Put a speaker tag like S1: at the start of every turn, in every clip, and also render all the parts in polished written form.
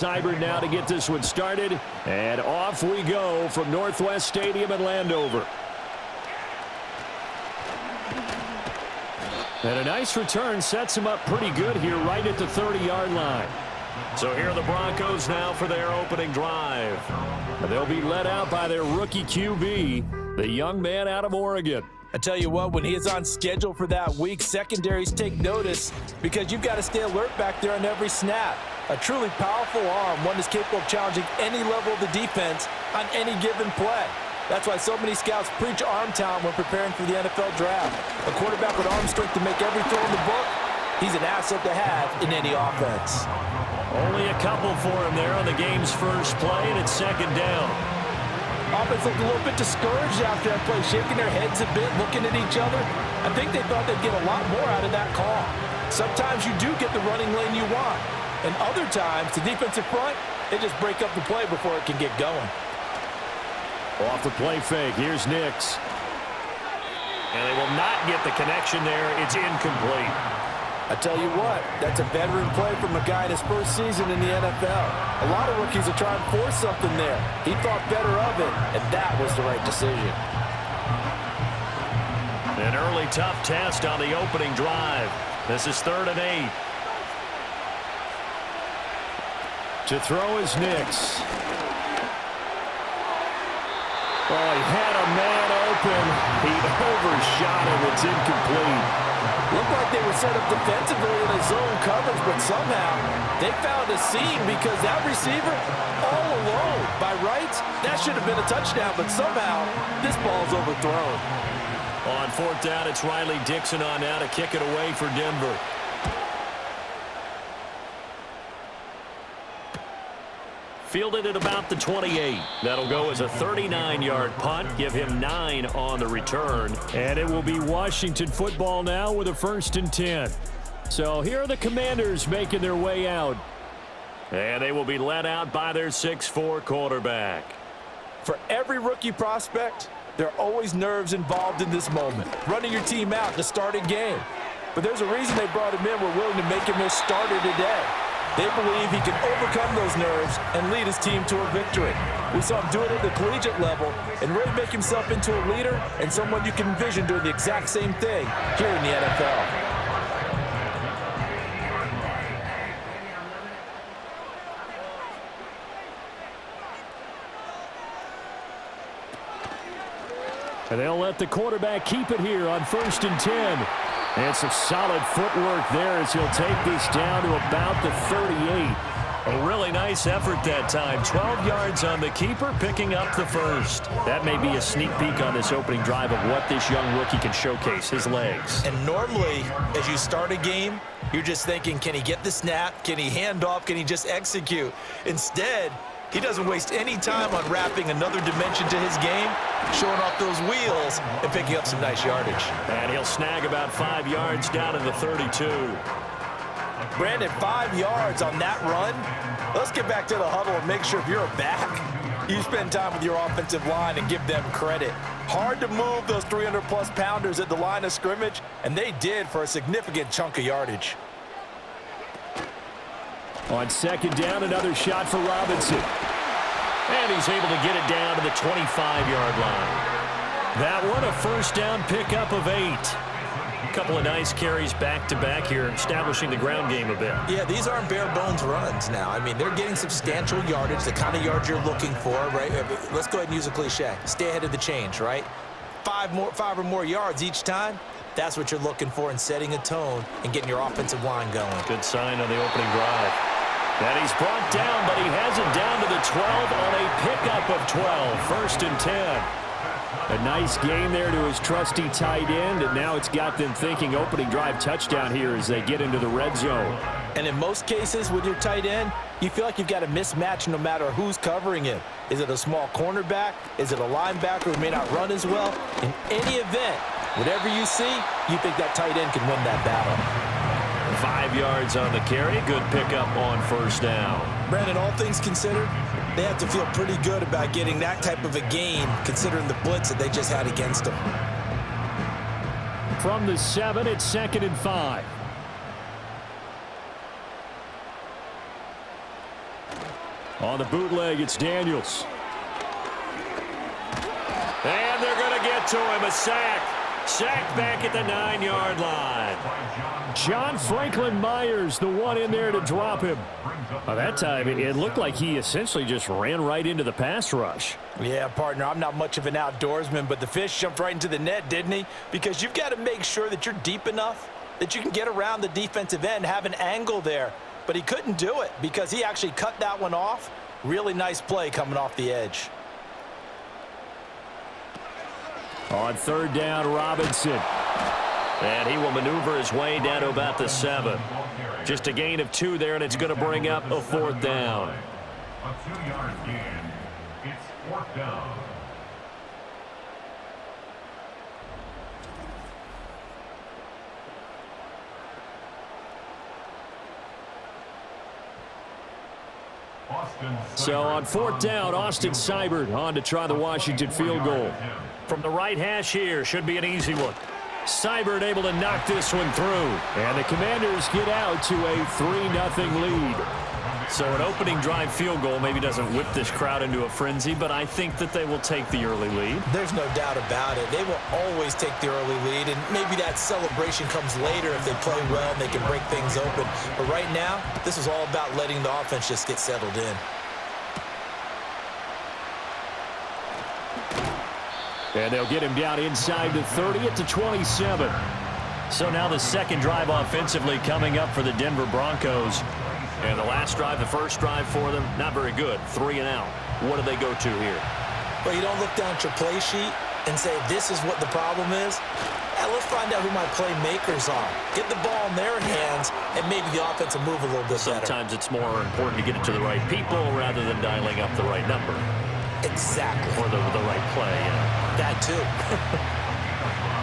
S1: Hybrid now to get this one started, and off we go from Northwest Stadium in Landover. And a nice return sets him up pretty good here right at the 30-yard line. So here are the Broncos now for their opening drive. They'll be led out by their rookie QB, the young man out of Oregon.
S2: I tell you what, when he is on schedule for that week, secondaries take notice because you've got to stay alert back there on every snap. A truly powerful arm, one that's capable of challenging any level of the defense on any given play. That's why so many scouts preach arm talent when preparing for the NFL draft. A quarterback with arm strength to make every throw in the book, he's an asset to have in any offense.
S1: Only a couple for him there on the game's first play, and it's second down.
S2: Offense looked a little bit discouraged after that play, shaking their heads a bit, looking at each other. I think they thought they'd get a lot more out of that call. Sometimes you do get the running lane you want, and other times, the defensive front, they just break up the play before it can get going.
S1: Off the play fake, here's Nix. And they will not get the connection there. It's incomplete.
S2: I tell you what, that's a veteran play from a guy in his first season in the NFL. A lot of rookies are trying to force something there. He thought better of it, and that was the right decision.
S1: An early tough test on the opening drive. This is 3rd and 8. To throw is Nix. Oh, he had a man open. He overshot him. It's incomplete.
S2: Looked like they were set up defensively in a zone coverage, but somehow they found a seam because that receiver all alone. By rights, that should have been a touchdown, but somehow this ball's overthrown.
S1: On 4th down, it's Riley Dixon on now to kick it away for Denver. Fielded at about the 28. That'll go as a 39-yard punt. Give him 9 on the return. And it will be Washington football now with a 1st and 10. So here are the Commanders making their way out. And they will be led out by their 6'4 quarterback.
S2: For every rookie prospect, there are always nerves involved in this moment. Running your team out to start a game. But there's a reason they brought him in. We're willing to make him their starter today. They believe he can overcome those nerves and lead his team to a victory. We saw him do it at the collegiate level and really make himself into a leader and someone you can envision doing the exact same thing here in the NFL.
S1: And they'll let the quarterback keep it here on 1st and 10. And some solid footwork there as he'll take this down to about the 38. A really nice effort that time. 12 yards on the keeper, picking up the 1st. That may be a sneak peek on this opening drive of what this young rookie can showcase, his legs.
S2: And normally, as you start a game, you're just thinking, can he get the snap? Can he hand off? Can he just execute? Instead, he doesn't waste any time on wrapping another dimension to his game, showing off those wheels and picking up some nice yardage.
S1: And he'll snag about 5 yards down to the 32.
S2: Brandon, 5 yards on that run. Let's get back to the huddle and make sure if you're a back, you spend time with your offensive line and give them credit. Hard to move those 300-plus pounders at the line of scrimmage, and they did for a significant chunk of yardage.
S1: On 2nd down, another shot for Robinson. And he's able to get it down to the 25-yard line. That one, a 1st down pickup of 8. A couple of nice carries back-to-back here, establishing the ground game a bit.
S2: Yeah, these aren't bare-bones runs now. I mean, they're getting substantial yardage, the kind of yards you're looking for, right? Let's go ahead and use a cliche. Stay ahead of the change, right? 5 or more yards each time. That's what you're looking for in setting a tone and getting your offensive line going.
S1: Good sign on the opening drive. And he's brought down, but he has it down to the 12 on a pickup of 12. 1st and 10. A nice game there to his trusty tight end, and now it's got them thinking opening drive touchdown here as they get into the red zone.
S2: And in most cases with your tight end, you feel like you've got a mismatch no matter who's covering him. Is it a small cornerback? Is it a linebacker who may not run as well? In any event, whatever you see, you think that tight end can win that battle.
S1: 5 yards on the carry. Good pickup on 1st down.
S2: Brandon, all things considered, they have to feel pretty good about getting that type of a gain, considering the blitz that they just had against them.
S1: From the 7, it's 2nd and 5. On the bootleg, it's Daniels. And they're going to get to him. A sack. Sacked back at the 9-yard line. John Franklin Myers, the one in there to drop him. By that time, it looked like he essentially just ran right into the pass rush.
S2: Yeah, partner, I'm not much of an outdoorsman, but the fish jumped right into the net, didn't he? Because you've got to make sure that you're deep enough that you can get around the defensive end, have an angle there. But he couldn't do it because he actually cut that one off. Really nice play coming off the edge.
S1: On third down, Robinson. And he will maneuver his way down to about the 7. Just a gain of 2 there, and it's going to bring up a 4th down.
S3: A 2-yard gain. It's 4th down.
S1: So on 4th down, Austin Seibert on to try the Washington field goal. From the right hash here, should be an easy one. Seibert able to knock this one through. And the Commanders get out to a 3-0 lead. So an opening drive field goal maybe doesn't whip this crowd into a frenzy, but I think that they will take the early lead.
S2: There's no doubt about it. They will always take the early lead, and maybe that celebration comes later if they play well and they can break things open. But right now, this is all about letting the offense just get settled in.
S1: And they'll get him down inside the 30 at the 27. So now the second drive offensively coming up for the Denver Broncos. And the last drive, the first drive for them, not very good. 3 and out. What do they go to here?
S2: Well, you don't look down at your play sheet and say, this is what the problem is. Let's find out who my playmakers are. Get the ball in their hands, and maybe the offense will move a little bit better.
S1: Sometimes it's more important to get it to the right people rather than dialing up the right number.
S2: Exactly.
S1: Or the right play, yeah.
S2: That too.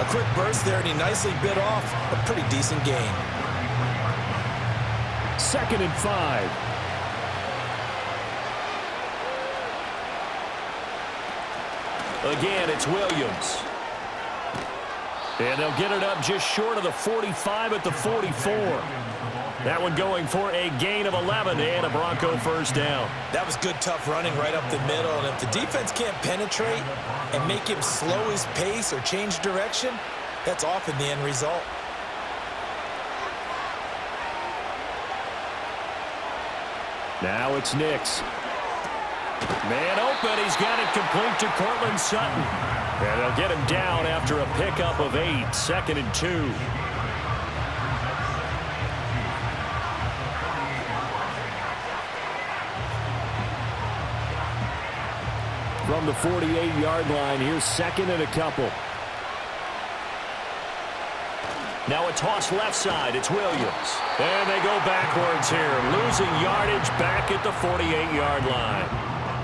S2: A quick burst there, and he nicely bit off a pretty decent gain.
S1: 2nd and 5. Again, it's Williams. And they'll get it up just short of the 45 at the 44. That one going for a gain of 11 and a Bronco first down.
S2: That was good, tough running right up the middle. And if the defense can't penetrate and make him slow his pace or change direction, that's often the end result.
S1: Now it's Nix. Man open. He's got it complete to Cortland Sutton. And they'll get him down after a pickup of 8. 2nd and 2. From the 48-yard line, here's 2nd and a couple. Now a toss left side. It's Williams. And they go backwards here. Losing yardage back at the 48-yard line.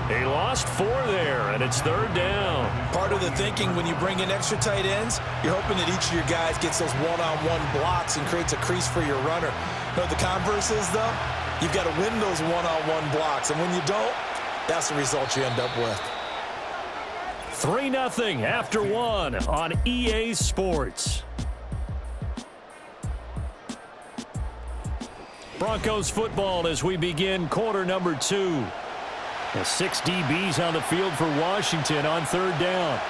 S1: He lost 4 there, and it's 3rd down.
S2: Part of the thinking when you bring in extra tight ends, you're hoping that each of your guys gets those one-on-one blocks and creates a crease for your runner. You know what the converse is, though? You've got to win those one-on-one blocks, and when you don't, that's the result you end up with.
S1: 3-0 after 1 on EA Sports. Broncos football as we begin quarter number 2. The 6 DBs on the field for Washington on 3rd down.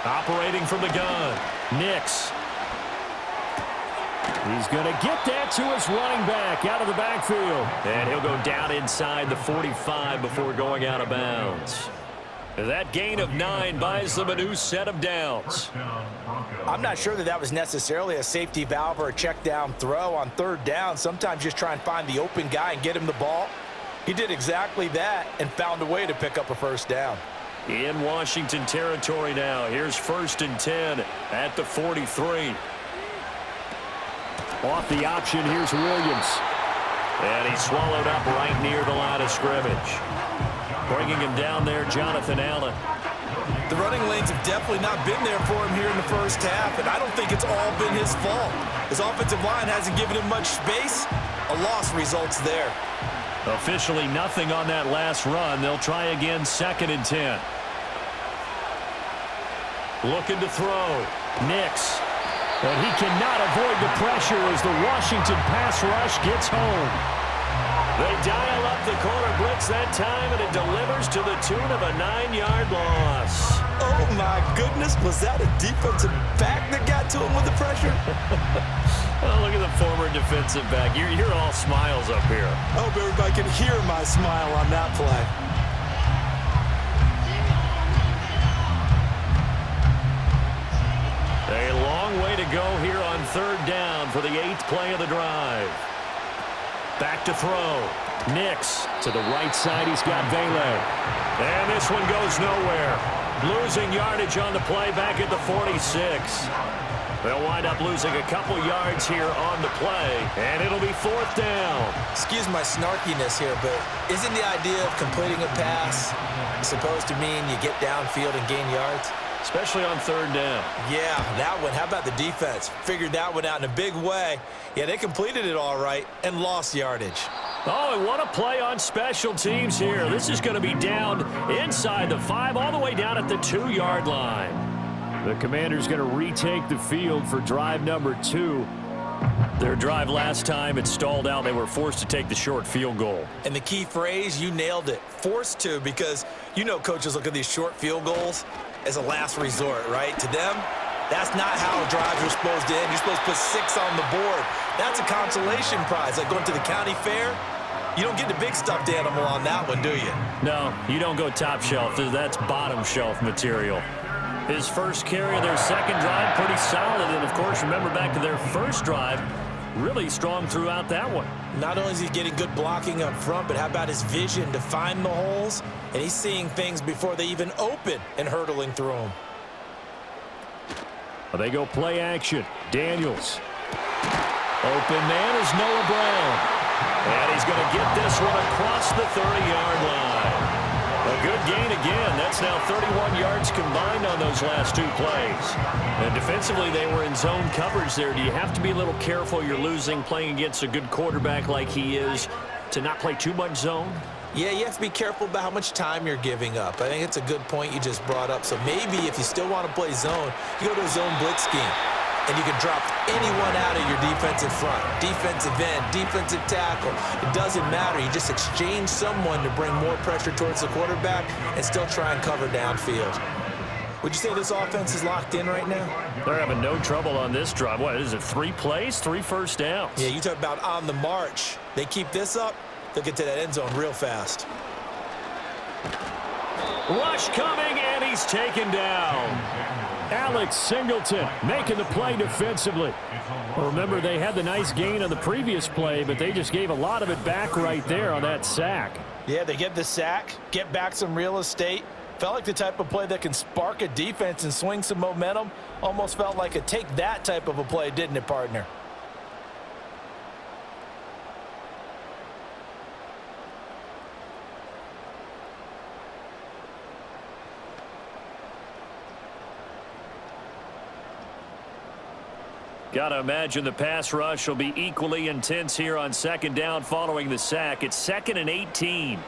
S1: Operating from the gun, Nix. He's going to get that to his running back out of the backfield. And he'll go down inside the 45 before going out of bounds. That gain of 9 buys them a new set of downs.
S2: I'm not sure that was necessarily a safety valve or a check down throw on 3rd down. Sometimes just try and find the open guy and get him the ball. He did exactly that and found a way to pick up a first down.
S1: In Washington territory now. Here's 1st and 10 at the 43. Off the option, here's Williams. And he's swallowed up right near the line of scrimmage. Bringing him down there, Jonathan Allen.
S2: The running lanes have definitely not been there for him here in the first half, and I don't think it's all been his fault. His offensive line hasn't given him much space. A loss results there.
S1: Officially nothing on that last run. They'll try again, 2nd and 10. Looking to throw. Nix. And he cannot avoid the pressure as the Washington pass rush gets home. They dial up the corner blitz that time, and it delivers to the tune of a 9-yard loss.
S2: Oh, my goodness. Was that a defensive back that got to him with the pressure?
S1: Oh, look at the former defensive back. You're all smiles up here.
S2: I hope everybody can hear my smile on that play.
S1: A long way to go here on 3rd down for the 8th play of the drive. Back to throw. Nix to the right side. He's got Vele. And this one goes nowhere. Losing yardage on the play back at the 46. They'll wind up losing a couple yards here on the play, and it'll be 4th down.
S2: Excuse my snarkiness here, but isn't the idea of completing a pass supposed to mean you get downfield and gain yards?
S1: Especially on 3rd down.
S2: Yeah, that one. How about the defense? Figured that one out in a big way. Yeah, they completed it all right and lost yardage.
S1: Oh, and what a play on special teams here. This is going to be down inside the 5, all the way down at the 2-yard line. The Commanders going to retake the field for drive number 2. Their drive last time, it stalled out. They were forced to take the short field goal.
S2: And the key phrase, you nailed it. Forced to, because you know coaches look at these short field goals as a last resort, right? To them, that's not how drives are supposed to end. You're supposed to put 6 on the board. That's a consolation prize. Like going to the county fair, you don't get the big stuffed animal on that one, do you?
S1: No, you don't go top shelf. That's bottom shelf material. His first carry of their second drive, pretty solid. And, of course, remember back to their first drive, really strong throughout that one.
S2: Not only is he getting good blocking up front, but how about his vision to find the holes? And he's seeing things before they even open and hurdling through them.
S1: Well, they go play action. Daniels. Open man is Noah Brown. And he's going to get this one across the 30-yard line. A good gain again. That's now 31 yards combined on those last 2 plays. And defensively, they were in zone coverage there. Do you have to be a little careful? You're losing playing against a good quarterback like he is to not play too much zone?
S2: Yeah, you have to be careful about how much time you're giving up. I think it's a good point you just brought up. So maybe if you still want to play zone, you go to a zone blitz scheme. And you can drop anyone out of your defensive front, defensive end, defensive tackle. It doesn't matter. You just exchange someone to bring more pressure towards the quarterback and still try and cover downfield. Would you say this offense is locked in right now?
S1: They're having no trouble on this drive. What is it, 3 plays, 3 first downs?
S2: Yeah, you talk about on the march. They keep this up, they'll get to that end zone real fast.
S1: Rush coming, and he's taken down. Alex Singleton making the play defensively. Well, remember, they had the nice gain on the previous play, but they just gave a lot of it back right there on that sack.
S2: Yeah, they get the sack, get back some real estate. Felt like the type of play that can spark a defense and swing some momentum. Almost felt like a take that type of a play, didn't it, partner?
S1: Got to imagine the pass rush will be equally intense here on 2nd down following the sack. It's 2nd and 18.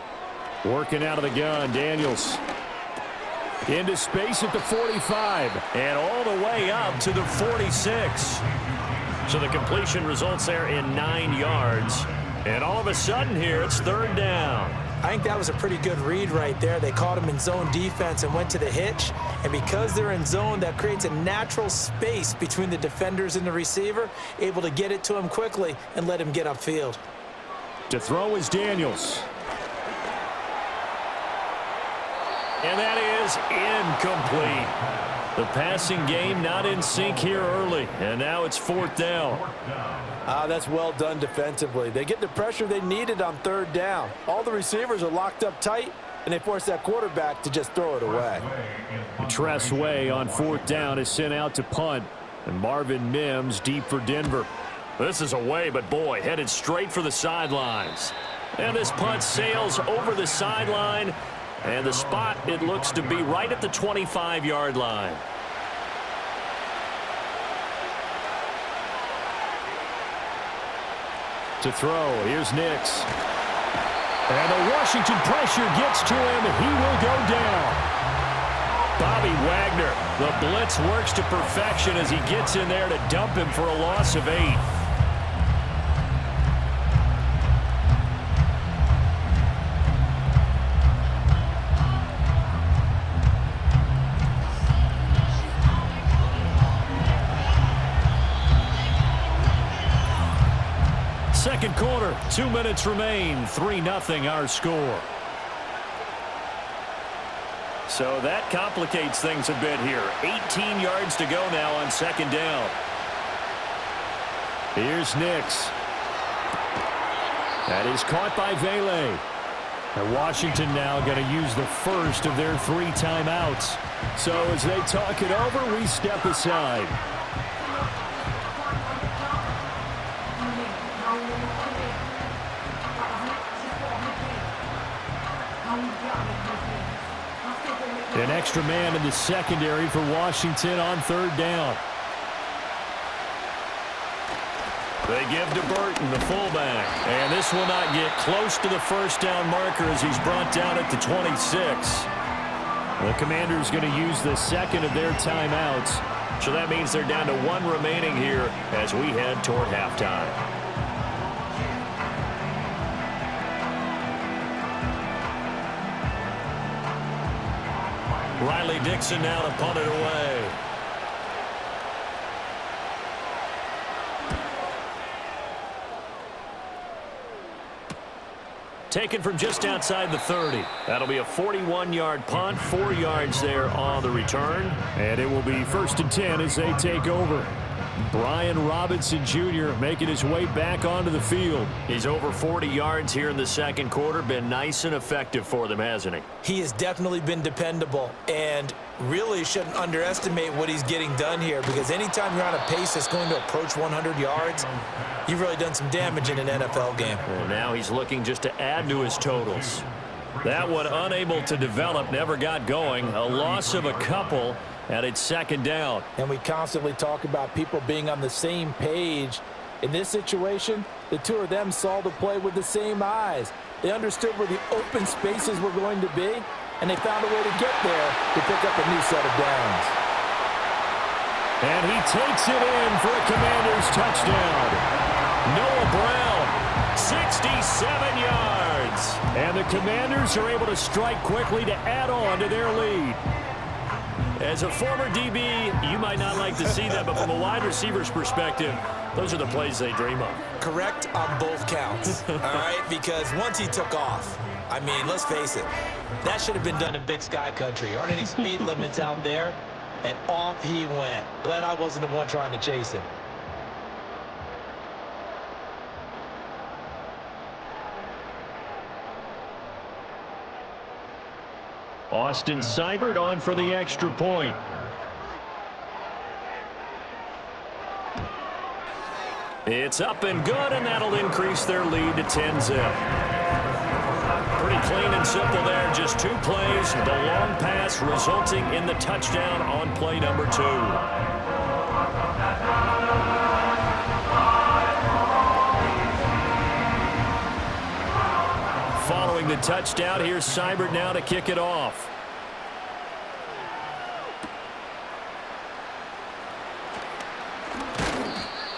S1: Working out of the gun, Daniels. Into space at the 45. And all the way up to the 46. So the completion results there in 9 yards. And all of a sudden here, it's 3rd down.
S2: I think that was a pretty good read right there. They caught him in zone defense and went to the hitch. And because they're in zone, that creates a natural space between the defenders and the receiver, able to get it to him quickly and let him get upfield.
S1: To throw is Daniels. And that is incomplete. The passing game not in sync here early. And now it's 4th down.
S2: That's well done defensively. They get the pressure they needed on 3rd down. All the receivers are locked up tight, and they force that quarterback to just throw it away.
S1: Tress Way on 4th down is sent out to punt. And Marvin Mims deep for Denver. This is away, but boy, headed straight for the sidelines. And this punt sails over the sideline. And the spot, it looks to be right at the 25-yard line. To throw, here's Nix. And the Washington pressure gets to him. He will go down. Bobby Wagner. The blitz works to perfection as he gets in there to dump him for a loss of 8. Second quarter, 2 minutes remain, 3-0 our score. So that complicates things a bit here. 18 yards to go now on second down. Here's Nix. That is caught by Vele. And Washington now going to use the first of their 3 timeouts. So as they talk it over, we step aside. An extra man in the secondary for Washington on third down. They give to Burton, the fullback. And this will not get close to the first down marker as he's brought down at the 26. The Commanders going to use the second of their timeouts. So that means they're down to 1 remaining here as we head toward halftime. Riley Dixon now to punt it away. Taken from just outside the 30. That'll be a 41-yard punt, 4 yards there on the return. And it will be 1st and 10 as they take over. Brian Robinson Jr. making his way back onto the field. He's over 40 yards here in the second quarter. Been nice and effective for them, hasn't he?
S2: He has definitely been dependable, and really shouldn't underestimate what he's getting done here, because anytime you're on a pace that's going to approach 100 yards, you've really done some damage in an NFL game.
S1: Well, now he's looking just to add to his totals. That one unable to develop, never got going. A loss of a couple. And it's second down.
S2: And we constantly talk about people being on the same page. In this situation, the two of them saw the play with the same eyes. They understood where the open spaces were going to be, and they found a way to get there to pick up a new set of downs.
S1: And he takes it in for a Commanders touchdown. Noah Brown, 67 yards. And the Commanders are able to strike quickly to add on to their lead. As a former DB, you might not like to see that, but from a wide receiver's perspective, those are the plays they dream of.
S2: Correct on both counts, all right? Because once he took off, I mean, let's face it, that should have been done in Big Sky Country. Aren't any speed limits out there? And off he went. Glad I wasn't the one trying to chase him.
S1: Austin Seibert on for the extra point. It's up and good, and that'll increase their lead to 10-zip. Pretty clean and simple there. Just 2 plays. The long pass resulting in the touchdown on play number 2. Following the touchdown, here's Seibert now to kick it off.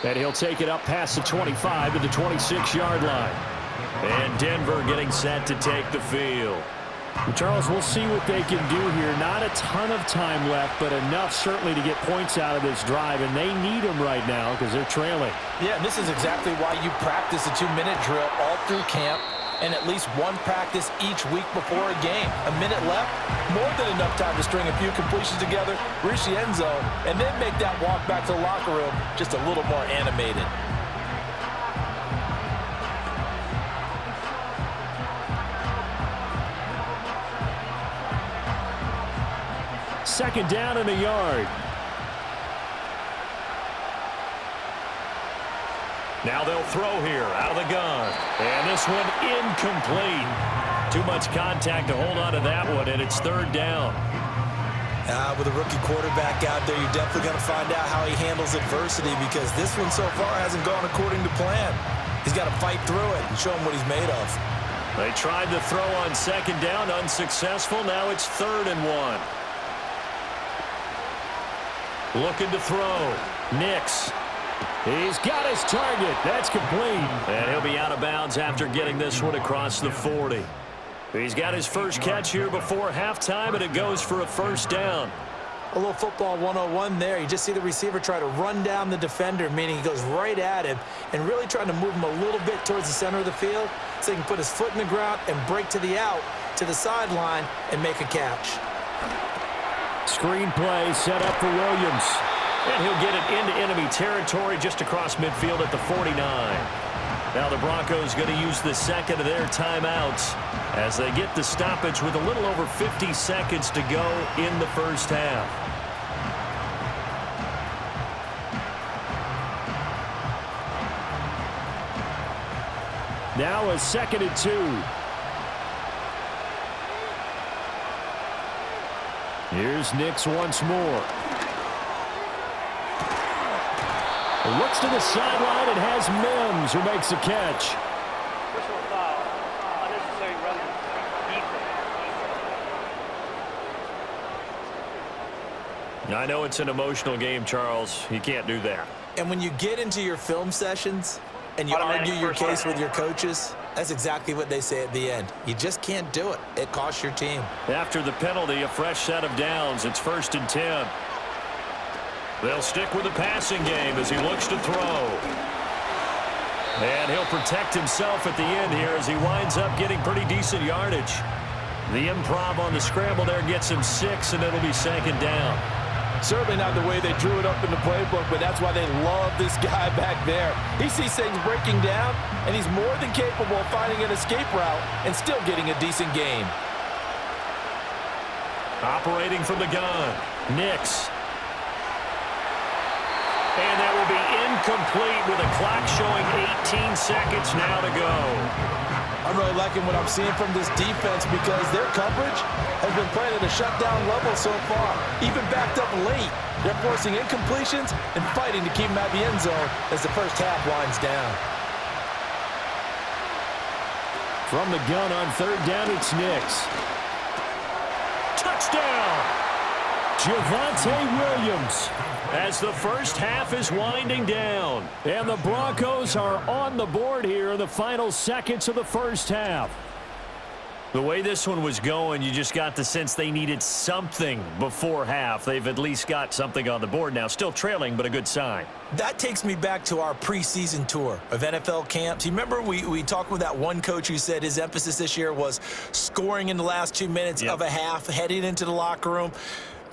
S1: And he'll take it up past the 25 to the 26-yard line. And Denver getting set to take the field. Charles, we'll see what they can do here. Not a ton of time left, but enough certainly to get points out of this drive, and they need them right now because they're trailing.
S2: Yeah, and this is exactly why you practice a 2-minute drill all through camp, and at least one practice each week before a game. A minute left, more than enough time to string a few completions together, reach the end zone, and then make that walk back to the locker room just a little more animated.
S1: Second down and a yard. Now they'll throw here out of the gun. And this one incomplete. Too much contact to hold on to that one, and it's third down.
S2: With a rookie quarterback out there, you're definitely going to find out how he handles adversity, because this one so far hasn't gone according to plan. He's got to fight through it and show him what he's made of.
S1: They tried to throw on second down, unsuccessful. Now it's 3rd and 1. Looking to throw. Nix. He's got his target. That's complete. And he'll be out of bounds after getting this one across the 40. He's got his first catch here before halftime, and it goes for a first down.
S2: A little football 101 there. You just see the receiver try to run down the defender, meaning he goes right at him and really trying to move him a little bit towards the center of the field so he can put his foot in the ground and break to the out, to the sideline, and make a catch.
S1: Screen play set up for Williams. And he'll get it into enemy territory just across midfield at the 49. Now the Broncos going to use the second of their timeouts as they get the stoppage with a little over 50 seconds to go in the first half. Now a 2nd and 2. Here's Nix once more. Looks to the sideline and has Mims who makes a catch.
S4: Personal foul. Unnecessary run. Defense.
S1: I know it's an emotional game, Charles. You can't do that.
S2: And when you get into your film sessions and you argue your case with your coaches, that's exactly what they say at the end. You just can't do it. It costs your team.
S1: After the penalty, a fresh set of downs. It's 1st and 10. They'll stick with the passing game as he looks to throw. And he'll protect himself at the end here as he winds up getting pretty decent yardage. The improv on the scramble there gets him 6, and it'll be 2nd down.
S2: Certainly not the way they drew it up in the playbook, but that's why they love this guy back there. He sees things breaking down, and he's more than capable of finding an escape route and still getting a decent gain.
S1: Operating from the gun, Nix. And that will be incomplete with a clock showing 18 seconds now to go.
S2: I'm really liking what I'm seeing from this defense because their coverage has been playing at a shutdown level so far. Even backed up late, they're forcing incompletions and fighting to keep them out of the end zone as the first half winds down.
S1: From the gun on 3rd down, it's Nix. Touchdown! Javonte Williams. As the first half is winding down. And the Broncos are on the board here in the final seconds of the first half. The way this one was going, you just got the sense they needed something before half. They've at least got something on the board now. Still trailing, but a good sign.
S2: That takes me back to our preseason tour of NFL camps. You remember we talked with that one coach who said his emphasis this year was scoring in the last 2 minutes of a half, heading into the locker room.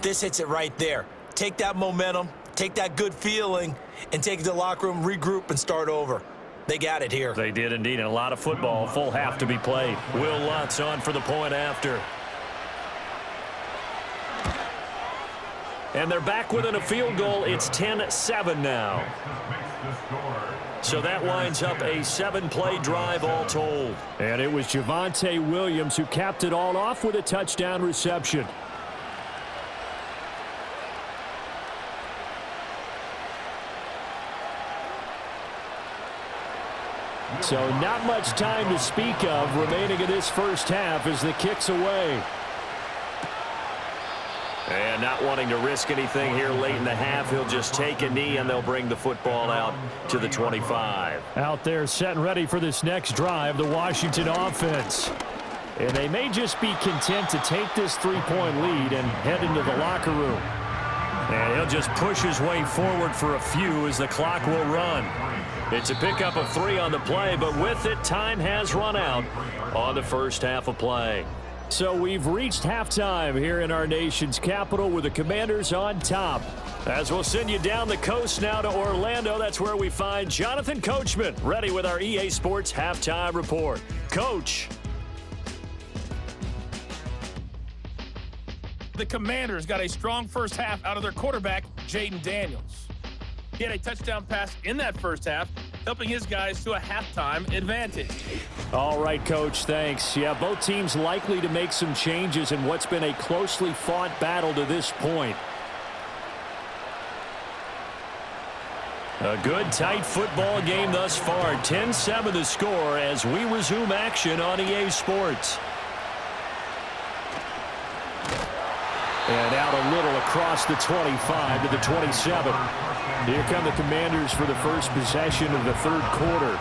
S2: This hits it right there. Take that momentum, take that good feeling, and take it to the locker room, regroup, and start over. They got it here.
S1: They did indeed, and a lot of football, full half to be played. Will Lutz on for the point after. And they're back within a field goal. It's 10-7 now. So that winds up a 7-play drive all told. And it was Javonte Williams who capped it all off with a touchdown reception. So not much time to speak of remaining in this first half as the kick's away. And not wanting to risk anything here late in the half, he'll just take a knee and they'll bring the football out to the 25. Out there set and ready for this next drive, the Washington offense. And they may just be content to take this 3-point lead and head into the locker room. And he'll just push his way forward for a few as the clock will run. It's a pickup of 3 on the play, but with it, time has run out on the first half of play. So we've reached halftime here in our nation's capital with the Commanders on top. As we'll send you down the coast now to Orlando, that's where we find Jonathan Coachman ready with our EA Sports Halftime Report. Coach.
S5: The Commanders got a strong first half out of their quarterback, Jaden Daniels. He had a touchdown pass in that first half, helping his guys to a halftime advantage.
S1: All right, Coach, thanks. Yeah, both teams likely to make some changes in what's been a closely fought battle to this point. A good, tight football game thus far. 10-7 the score as we resume action on EA Sports. And out a little across the 25 to the 27. Here come the Commanders for the first possession of the third quarter.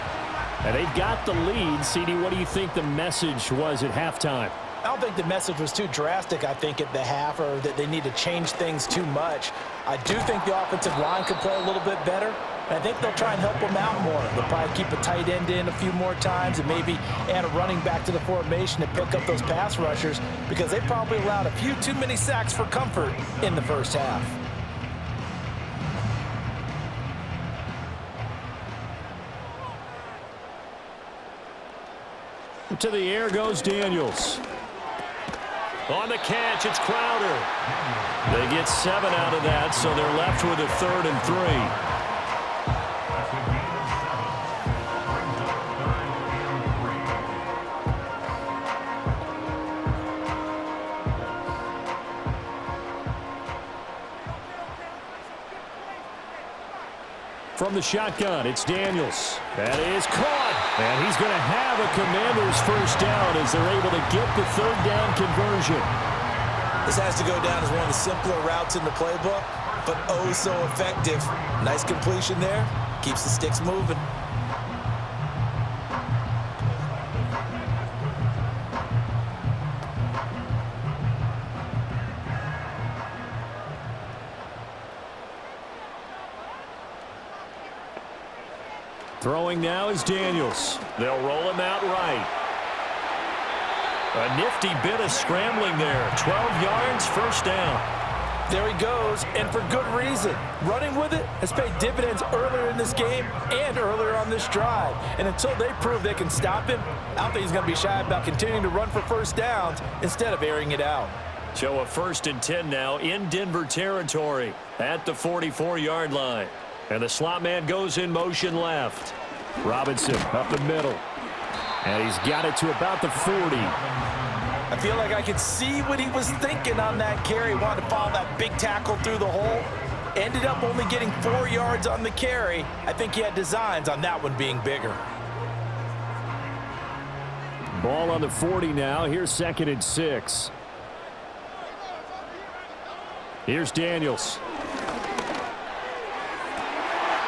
S1: And they've got the lead. CD, what do you think the message was at halftime?
S2: I don't think the message was too drastic, I think, at the half, or that they need to change things too much. I do think the offensive line could play a little bit better. And I think they'll try and help them out more. They'll probably keep a tight end in a few more times and maybe add a running back to the formation to pick up those pass rushers, because they probably allowed a few too many sacks for comfort in the first half.
S1: To the air goes Daniels. On the catch, it's Crowder. They get 7 out of that, so they're left with a 3rd and 3. From the shotgun, it's Daniels. That is caught. And he's going to have a Commanders first down as they're able to get the 3rd down conversion.
S2: This has to go down as one of the simpler routes in the playbook, but oh so effective. Nice completion there. Keeps the sticks moving.
S1: Throwing now is Daniels. They'll roll him out right. A nifty bit of scrambling there. 12 yards, first down.
S2: There he goes, and for good reason. Running with it has paid dividends earlier in this game and earlier on this drive. And until they prove they can stop him, I don't think he's going to be shy about continuing to run for first downs instead of airing it out.
S1: So a 1st and 10 now in Denver territory at the 44-yard line. And the slot man goes in motion left. Robinson up the middle. And he's got it to about the 40.
S2: I feel like I could see what he was thinking on that carry. Wanted to follow that big tackle through the hole. Ended up only getting 4 yards on the carry. I think he had designs on that one being bigger.
S1: Ball on the 40 now. Here's 2nd and 6. Here's Daniels.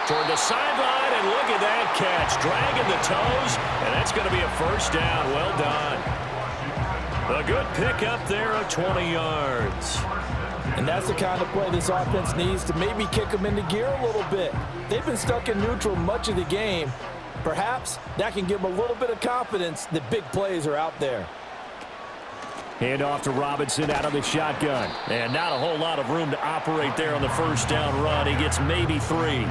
S1: Toward the sideline, and look at that catch. Dragging the toes, and that's going to be a first down. Well done. A good pickup there of 20 yards.
S2: And that's the kind of play this offense needs to maybe kick them into gear a little bit. They've been stuck in neutral much of the game. Perhaps that can give them a little bit of confidence that big plays are out there.
S1: Hand off to Robinson out of the shotgun. And not a whole lot of room to operate there on the first down run. He gets maybe 3.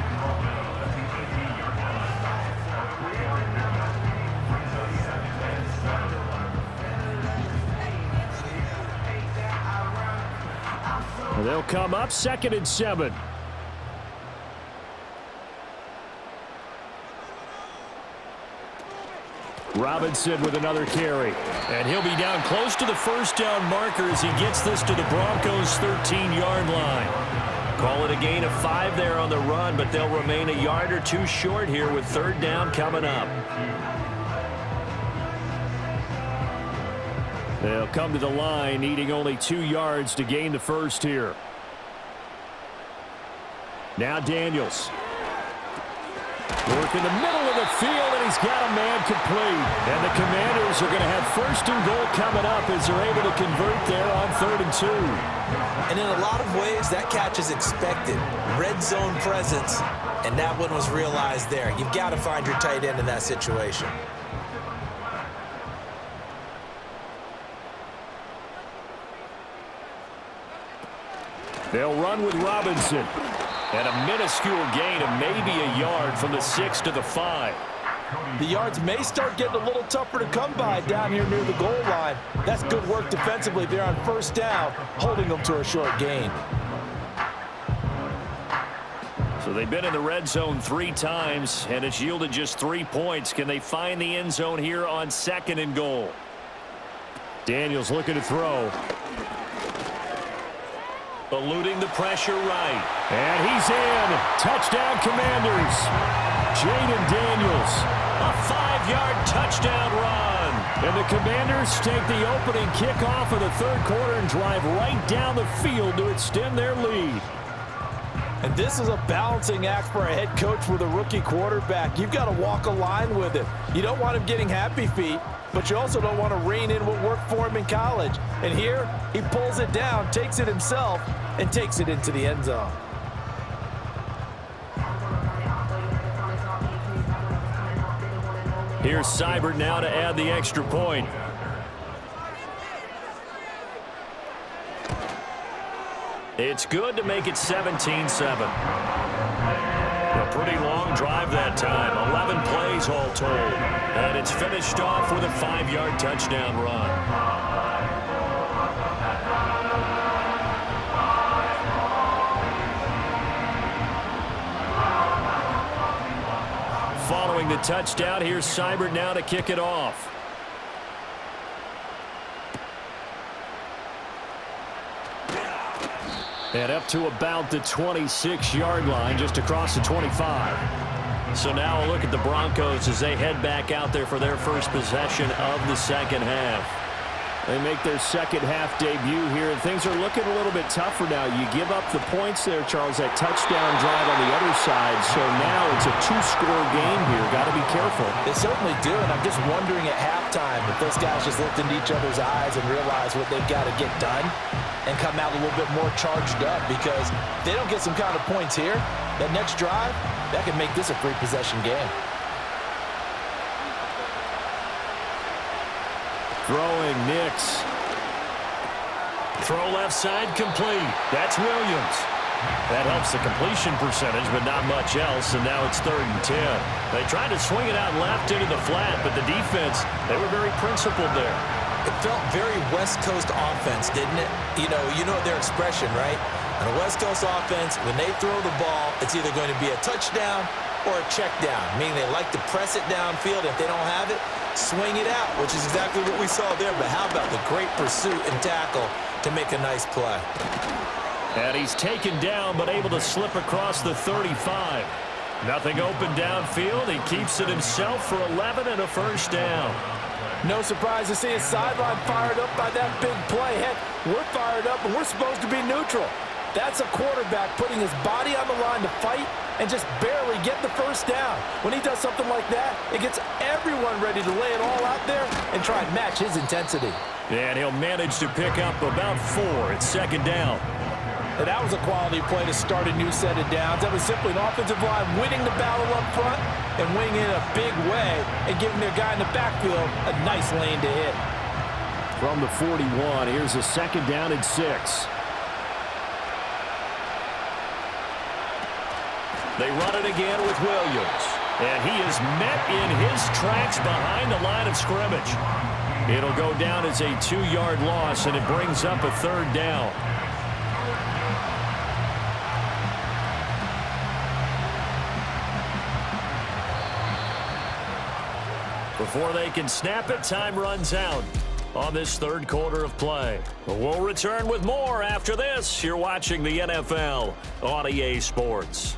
S1: They'll come up 2nd and 7. Robinson with another carry. And he'll be down close to the first down marker as he gets this to the Broncos' 13-yard line. Call it a gain of 5 there on the run, but they'll remain a yard or 2 short here with 3rd down coming up. They'll come to the line, needing only 2 yards to gain the first here. Now Daniels. Work in the middle of the field, and he's got a man complete. And the Commanders are going to have 1st and goal coming up as they're able to convert there on 3rd and 2.
S2: And in a lot of ways, that catch is expected. Red zone presence, and that one was realized there. You've got to find your tight end in that situation.
S1: They'll run with Robinson. And a minuscule gain of maybe a yard from the 6 to the 5.
S2: The yards may start getting a little tougher to come by down here near the goal line. That's good work defensively there on first down, holding them to a short gain.
S1: So they've been in the red zone 3 times, and it's yielded just 3 points. Can they find the end zone here on 2nd and goal? Daniels looking to throw. Eluding the pressure right. And he's in. Touchdown, Commanders. Jaden Daniels. A 5-yard touchdown run. And the Commanders take the opening kickoff of the third quarter and drive right down the field to extend their lead.
S2: And this is a balancing act for a head coach with a rookie quarterback. You've got to walk a line with him. You don't want him getting happy feet, but you also don't want to rein in what worked for him in college. And here, he pulls it down, takes it himself, and takes it into the end zone.
S1: Here's Seibert now to add the extra point. It's good to make it 17-7. A pretty long drive that time. 11 plays all told. And it's finished off with a 5-yard touchdown run. Following the touchdown, here's Seibert now to kick it off. And up to about the 26-yard line, just across the 25. So now a look at the Broncos as they head back out there for their first possession of the second half. They make their second half debut here, and things are looking a little bit tougher now. You give up the points there, Charles, that touchdown drive on the other side. So now it's a 2-score game here. Got to be careful.
S2: They certainly do, and I'm just wondering at halftime if those guys just looked into each other's eyes and realized what they've got to get done and come out a little bit more charged up, because if they don't get some kind of points here, that next drive, that could make this a three-possession game.
S1: Throwing Nix. Throw left side complete. That's Williams. That helps the completion percentage, but not much else, and now it's 3rd and 10. They tried to swing it out left into the flat, but the defense, they were very principled there.
S2: It felt very West Coast offense, didn't it? You know their expression, right? On a West Coast offense, when they throw the ball, it's either going to be a touchdown or a check down, meaning they like to press it downfield. If they don't have it, swing it out, which is exactly what we saw there. But how about the great pursuit and tackle to make a nice play?
S1: And he's taken down, but able to slip across the 35. Nothing open downfield. He keeps it himself for 11 and a first down.
S2: No surprise to see his sideline fired up by that big play. Heck, we're fired up, and we're supposed to be neutral. That's a quarterback putting his body on the line to fight and just barely get the first down. When he does something like that, it gets everyone ready to lay it all out there and try and match his intensity.
S1: And he'll manage to pick up about 4 at second down.
S2: And that was a quality play to start a new set of downs. That was simply an offensive line winning the battle up front and winning in a big way and giving their guy in the backfield a nice lane to hit.
S1: From the 41, here's a second down and 6. They run it again with Williams. And he is met in his tracks behind the line of scrimmage. It'll go down as a 2-yard loss, and it brings up a 3rd down. Before they can snap it, time runs out on this third quarter of play. We'll return with more after this. You're watching the NFL on EA Sports.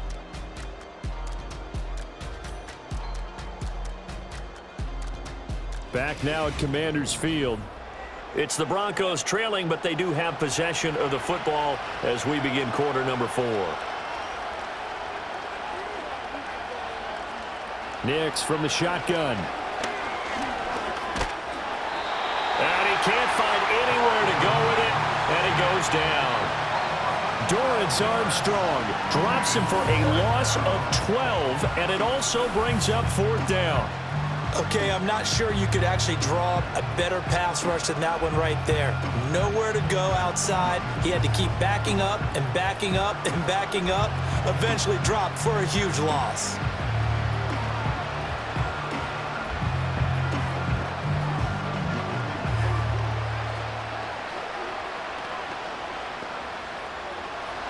S1: Back now at Commanders Field. It's the Broncos trailing, but they do have possession of the football as we begin quarter number 4. Nix from the shotgun. And he can't find anywhere to go with it, and he goes down. Dorrance Armstrong drops him for a loss of 12, and it also brings up 4th down.
S2: Okay, I'm not sure you could actually draw up a better pass rush than that one right there. Nowhere to go outside. He had to keep backing up and backing up and backing up. Eventually dropped for a huge loss.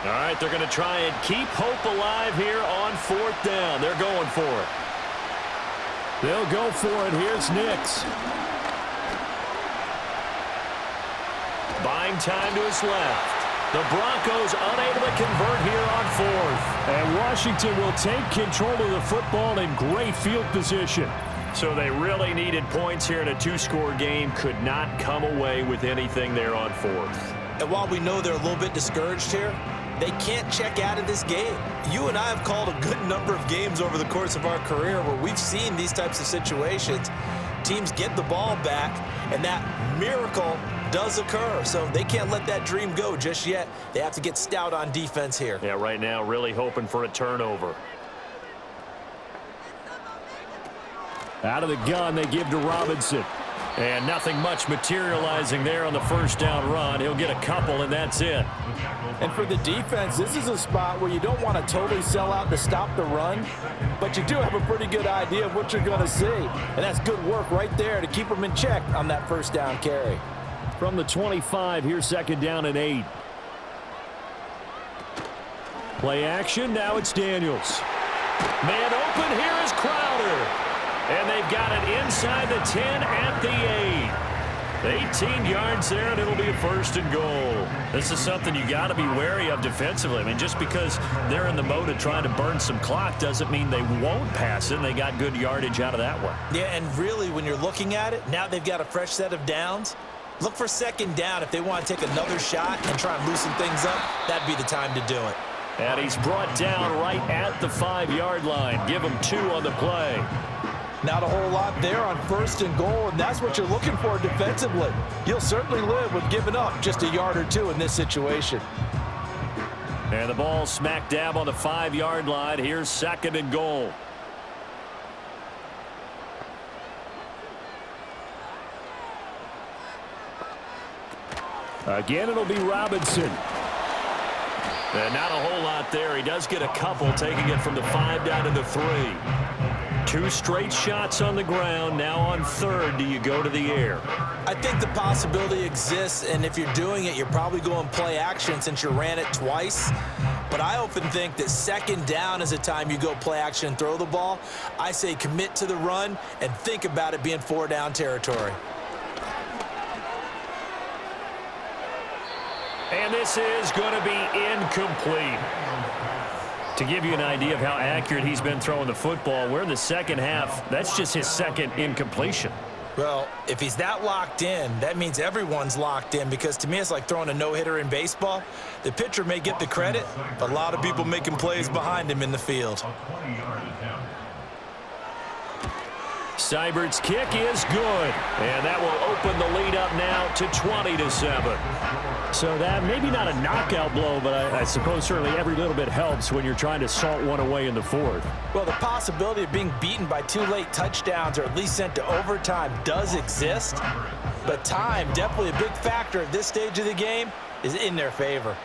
S1: All right, they're going to try and keep hope alive here on 4th down. They're going for it. They'll go for it. Here's Nix. Buying time to his left. The Broncos unable to convert here on 4th. And Washington will take control of the football in great field position. So they really needed points here in a two-score game. Could not come away with anything there on fourth.
S2: And while we know they're a little bit discouraged here, they can't check out of this game. You and I have called a good number of games over the course of our career where we've seen these types of situations. Teams get the ball back, and that miracle does occur. So they can't let that dream go just yet. They have to get stout on defense here.
S1: Yeah, right now really hoping for a turnover. Out of the gun, they give to Robinson. And nothing much materializing there on the first down run. He'll get a couple, and that's it.
S2: And for the defense, this is a spot where you don't want to totally sell out to stop the run, but you do have a pretty good idea of what you're going to see. And that's good work right there to keep them in check on that first down carry.
S1: From the 25, here's second down and 8. Play action, now it's Daniels. Man open, here is Crowder. And they've got it inside the 10 at the 8. 18 yards there, and it'll be a first and goal. This is something you got to be wary of defensively. I mean, just because they're in the mode of trying to burn some clock doesn't mean they won't pass it, and they got good yardage out of that one.
S2: Yeah, and really, when you're looking at it, now they've got a fresh set of downs. Look for second down if they want to take another shot and try and loosen things up. That'd be the time to do it.
S1: And he's brought down right at the 5-yard line. Give him 2 on the play.
S2: Not a whole lot there on first and goal, and that's what you're looking for defensively. You'll certainly live with giving up just a yard or 2 in this situation.
S1: And the ball smack dab on the 5-yard line. Here's second and goal. Again, it'll be Robinson. And not a whole lot there. He does get a couple, taking it from the 5 down to the 3. 2 straight shots on the ground. Now on third, do you go to the air?
S2: I think the possibility exists, and if you're doing it, you're probably going play action since you ran it twice. But I often think that second down is a time you go play action and throw the ball. I say commit to the run and think about it being 4 down territory.
S1: And this is going to be incomplete. To give you an idea of how accurate he's been throwing the football, we're in the second half. That's just his second incompletion.
S2: Well, if he's that locked in, that means everyone's locked in, because to me it's like throwing a no-hitter in baseball. The pitcher may get the credit, but a lot of people making plays behind him in the field.
S1: Seibert's kick is good, and that will open the lead up now to 20-7. So that maybe not a knockout blow, but I suppose certainly every little bit helps when you're trying to salt one away in the fourth.
S2: Well, the possibility of being beaten by 2 late touchdowns or at least sent to overtime does exist, but time, definitely a big factor at this stage of the game, is in their favor.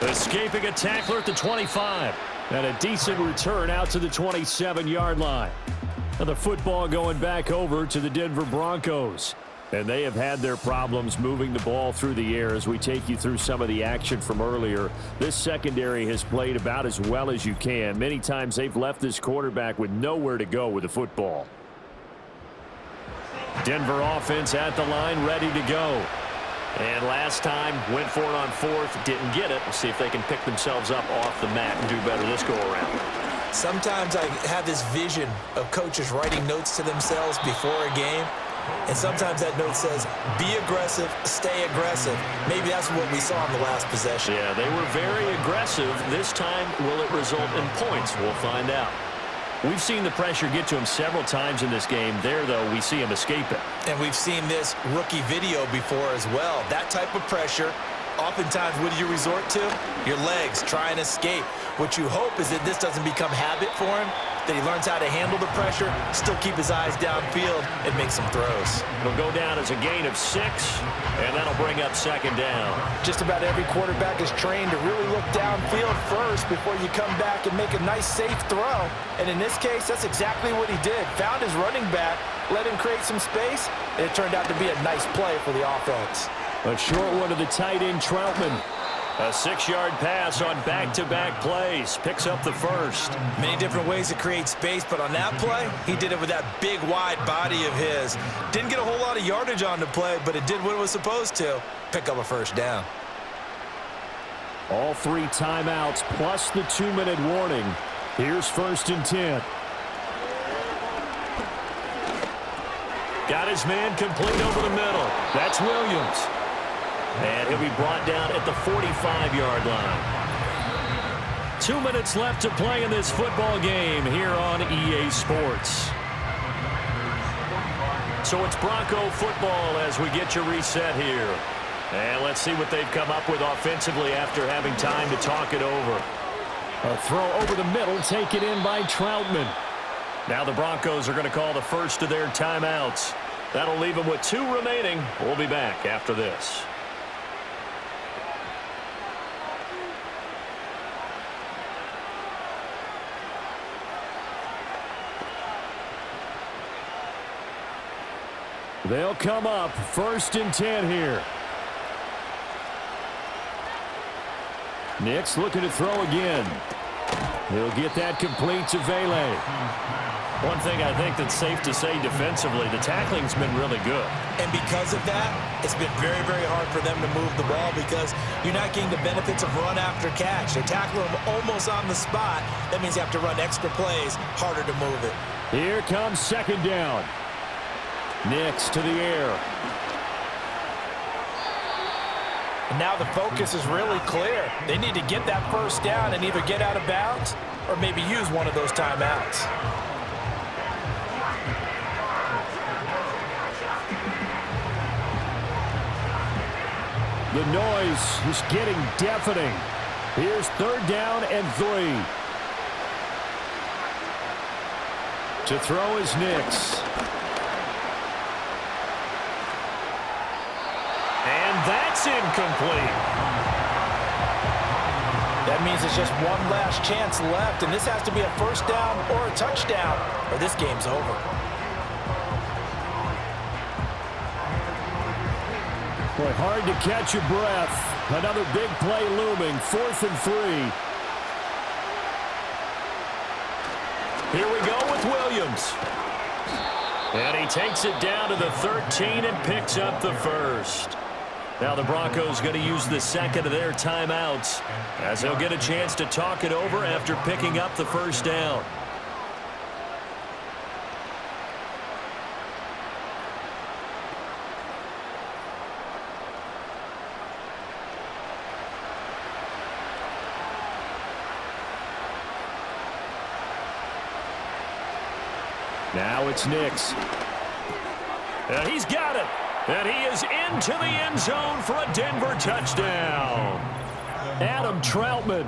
S1: Escaping a tackler at the 25. And a decent return out to the 27-yard line. And the football going back over to the Denver Broncos. And they have had their problems moving the ball through the air as we take you through some of the action from earlier. This secondary has played about as well as you can. Many times they've left this quarterback with nowhere to go with the football. Denver offense at the line, ready to go. And last time, went for it on fourth, didn't get it. We'll see if they can pick themselves up off the mat and do better this go-around.
S2: Sometimes I have this vision of coaches writing notes to themselves before a game, and sometimes that note says, be aggressive, stay aggressive. Maybe that's what we saw in the last possession.
S1: Yeah, they were very aggressive. This time, will it result in points? We'll find out. We've seen the pressure get to him several times in this game. There, though, we see him escape it.
S2: And we've seen this rookie video before as well. That type of pressure, oftentimes, what do you resort to? Your legs, try and escape. What you hope is that this doesn't become habit for him, that he learns how to handle the pressure, still keep his eyes downfield, and make some throws.
S1: It'll go down as a gain of 6, and that'll bring up second down.
S2: Just about every quarterback is trained to really look downfield first before you come back and make a nice, safe throw. And in this case, that's exactly what he did. Found his running back, let him create some space, and it turned out to be a nice play for the offense.
S1: A short one to the tight end, Troutman. A 6-yard pass on back-to-back plays. Picks up the first.
S2: Many different ways to create space, but on that play, he did it with that big, wide body of his. Didn't get a whole lot of yardage on the play, but it did what it was supposed to. Pick up a first down.
S1: All 3 timeouts plus the 2-minute warning. Here's 1st and 10. Got his man complete over the middle. That's Williams. And he'll be brought down at the 45-yard line. 2 minutes left to play in this football game here on EA Sports. So it's Bronco football as we get you reset here. And let's see what they've come up with offensively after having time to talk it over. A throw over the middle, taken in by Troutman. Now the Broncos are going to call the first of their timeouts. That'll leave them with 2 remaining. We'll be back after this. They'll come up 1st and 10 here. Nix looking to throw again. He'll get that complete to Vele. One thing I think that's safe to say defensively, the tackling's been really good.
S2: And because of that, it's been very, very hard for them to move the ball because you're not getting the benefits of run after catch. They're tackling them almost on the spot. That means you have to run extra plays, harder to move it.
S1: Here comes 2nd down. Nix to the air.
S2: And now the focus is really clear. They need to get that 1st down and either get out of bounds or maybe use one of those timeouts.
S1: The noise is getting deafening. Here's 3rd down and 3. To throw is Nix. And that's incomplete.
S2: That means it's just one last chance left, and this has to be a 1st down or a touchdown, or this game's over.
S1: Boy, hard to catch your breath. Another big play looming. 4th and 3. Here we go with Williams. And he takes it down to the 13 and picks up the 1st. Now the Broncos going to use the 2nd of their timeouts as they'll get a chance to talk it over after picking up the 1st down. Now it's Nix. And he's got it. And he is into the end zone for a Denver touchdown. Adam Troutman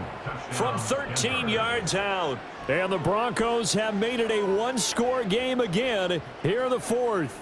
S1: from 13 yards out. And the Broncos have made it a one-score game again here in the 4th.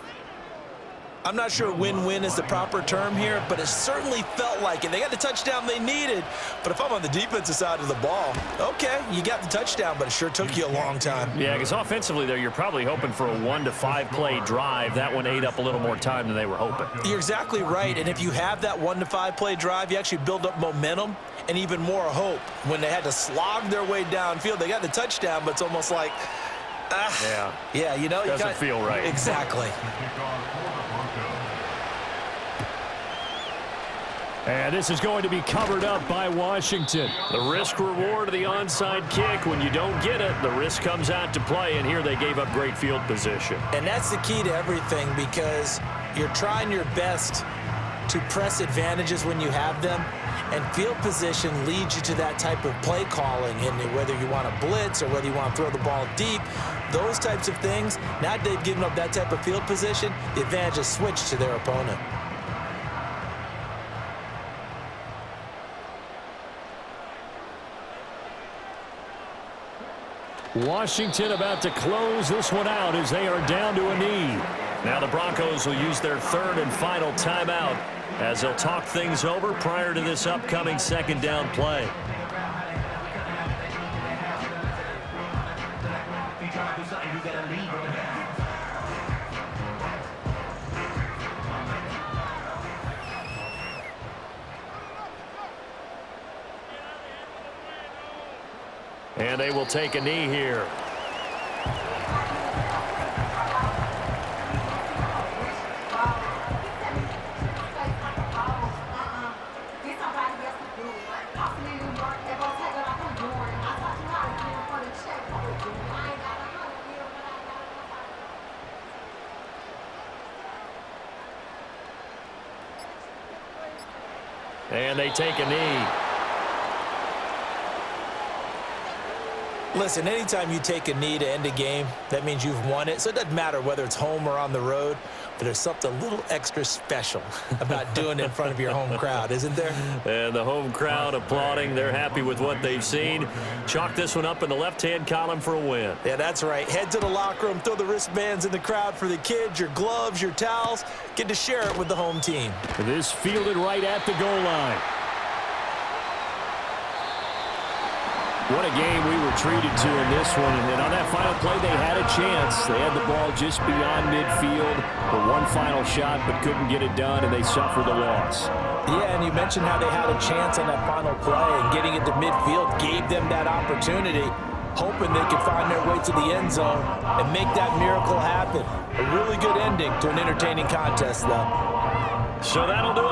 S2: I'm not sure win-win is the proper term here, but it certainly felt like it. They got the touchdown they needed, but if I'm on the defensive side of the ball, okay, you got the touchdown, but it sure took you a long time.
S1: Yeah, because offensively there, you're probably hoping for a 1 to 5 play drive. That one ate up a little more time than they were hoping.
S2: You're exactly right, and if you have that 1 to 5 play drive, you actually build up momentum and even more hope. When they had to slog their way downfield, they got the touchdown, but it's almost like, yeah, you know,
S1: doesn't feel right.
S2: Exactly.
S1: And this is going to be covered up by Washington. The risk-reward of the onside kick, when you don't get it, the risk comes out to play, and here they gave up great field position.
S2: And that's the key to everything because you're trying your best to press advantages when you have them, and field position leads you to that type of play calling, and whether you want to blitz or whether you want to throw the ball deep, those types of things, now that they've given up that type of field position, the advantage is switched to their opponent.
S1: Washington about to close this one out as they are down to a knee. Now the Broncos will use their 3rd and final timeout as they'll talk things over prior to this upcoming 2nd down play. And they will take a knee here. And they take a knee.
S2: Listen, anytime you take a knee to end a game, that means you've won it. So it doesn't matter whether it's home or on the road, but there's something a little extra special about doing it in front of your home crowd, isn't there?
S1: And the home crowd applauding. They're happy with what they've seen. Chalk this one up in the left-hand column for a win.
S2: Yeah, that's right. Head to the locker room, throw the wristbands in the crowd for the kids, your gloves, your towels. Get to share it with the home team.
S1: This fielded right at the goal line. What a game we were treated to in this one. And on that final play, they had a chance. They had the ball just beyond midfield for one final shot, but couldn't get it done, and they suffered the loss.
S2: Yeah, and you mentioned how they had a chance on that final play, and getting it to midfield gave them that opportunity, hoping they could find their way to the end zone and make that miracle happen. A really good ending to an entertaining contest, though.
S1: So that'll do it